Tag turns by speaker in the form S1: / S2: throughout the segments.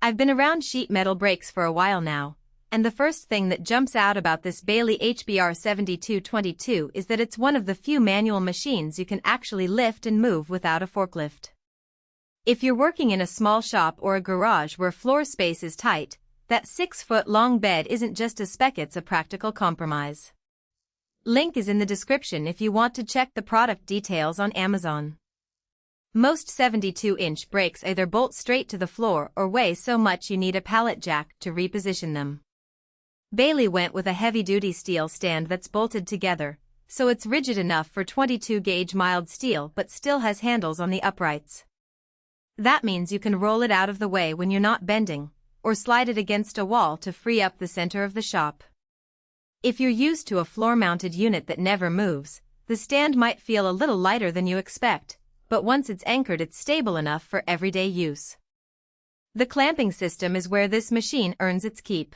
S1: I've been around sheet metal brakes for a while now, and the first thing that jumps out about this Baileigh HBR 7222 is that it's one of the few manual machines you can actually lift and move without a forklift. If you're working in a small shop or a garage where floor space is tight, that 6-foot-long bed isn't just a spec, it's a practical compromise. Link is in the description if you want to check the product details on Amazon. Most 72-inch brakes either bolt straight to the floor or weigh so much you need a pallet jack to reposition them. Baileigh went with a heavy-duty steel stand that's bolted together, so it's rigid enough for 22-gauge mild steel but still has handles on the uprights. That means you can roll it out of the way when you're not bending, or slide it against a wall to free up the center of the shop. If you're used to a floor-mounted unit that never moves, the stand might feel a little lighter than you expect, but once it's anchored it's stable enough for everyday use. The clamping system is where this machine earns its keep.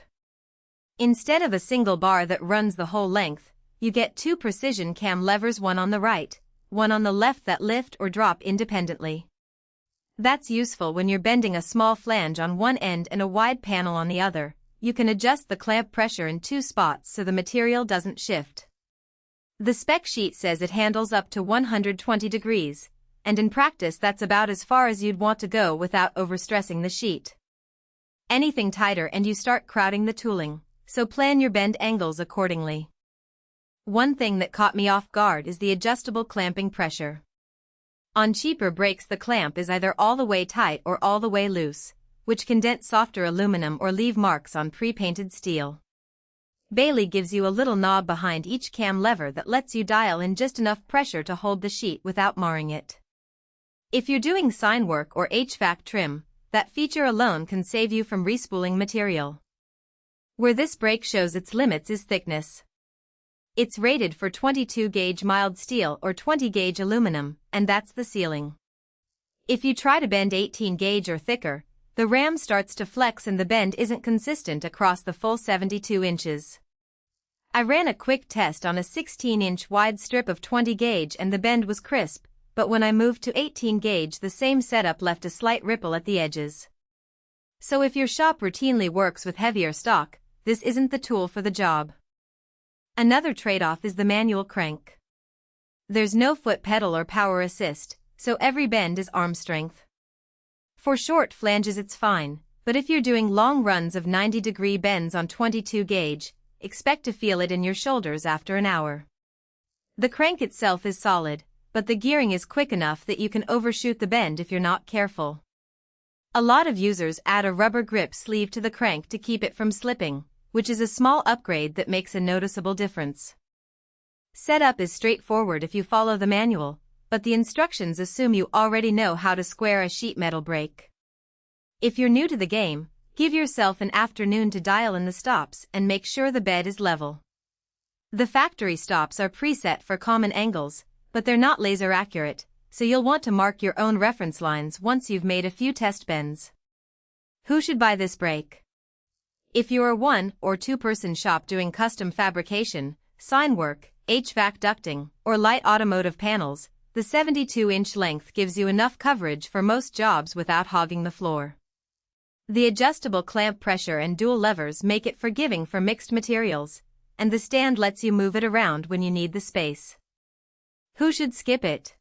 S1: Instead of a single bar that runs the whole length, you get two precision cam levers, one on the right, one on the left, that lift or drop independently. That's useful when you're bending a small flange on one end and a wide panel on the other. You can adjust the clamp pressure in two spots so the material doesn't shift. The spec sheet says it handles up to 120 degrees, and in practice that's about as far as you'd want to go without overstressing the sheet. Anything tighter and you start crowding the tooling, so plan your bend angles accordingly. One thing that caught me off guard is the adjustable clamping pressure. On cheaper brakes the clamp is either all the way tight or all the way loose, which can dent softer aluminum or leave marks on pre-painted steel. Baileigh gives you a little knob behind each cam lever that lets you dial in just enough pressure to hold the sheet without marring it. If you're doing sign work or HVAC trim, that feature alone can save you from respooling material. Where this brake shows its limits is thickness. It's rated for 22-gauge mild steel or 20-gauge aluminum, and that's the ceiling. If you try to bend 18-gauge or thicker, the ram starts to flex and the bend isn't consistent across the full 72 inches. I ran a quick test on a 16-inch wide strip of 20-gauge and the bend was crisp, but when I moved to 18-gauge the same setup left a slight ripple at the edges. So if your shop routinely works with heavier stock, this isn't the tool for the job. Another trade-off is the manual crank. There's no foot pedal or power assist, so every bend is arm strength. For short flanges it's fine, but if you're doing long runs of 90-degree bends on 22-gauge, expect to feel it in your shoulders after an hour. The crank itself is solid, but the gearing is quick enough that you can overshoot the bend if you're not careful. A lot of users add a rubber grip sleeve to the crank to keep it from slipping, which is a small upgrade that makes a noticeable difference. Setup is straightforward if you follow the manual, but the instructions assume you already know how to square a sheet metal brake. If you're new to the game, give yourself an afternoon to dial in the stops and make sure the bed is level. The factory stops are preset for common angles, but they're not laser accurate, so you'll want to mark your own reference lines once you've made a few test bends. Who should buy this brake? If you're a one- or two-person shop doing custom fabrication, sign work, HVAC ducting, or light automotive panels, the 72-inch length gives you enough coverage for most jobs without hogging the floor. The adjustable clamp pressure and dual levers make it forgiving for mixed materials, and the stand lets you move it around when you need the space. Who should skip it?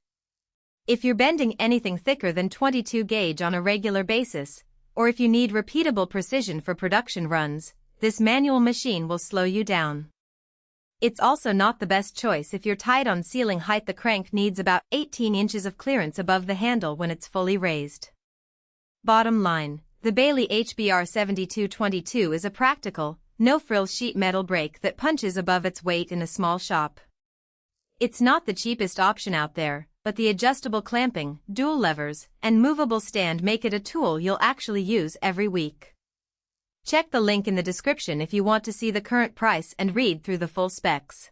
S1: If you're bending anything thicker than 22-gauge on a regular basis, or if you need repeatable precision for production runs, this manual machine will slow you down. It's also not the best choice if you're tight on ceiling height. The crank needs about 18 inches of clearance above the handle when it's fully raised. Bottom line, the Baileigh HBR 7222 is a practical, no-frills sheet metal brake that punches above its weight in a small shop. It's not the cheapest option out there, but the adjustable clamping, dual levers, and movable stand make it a tool you'll actually use every week. Check the link in the description if you want to see the current price and read through the full specs.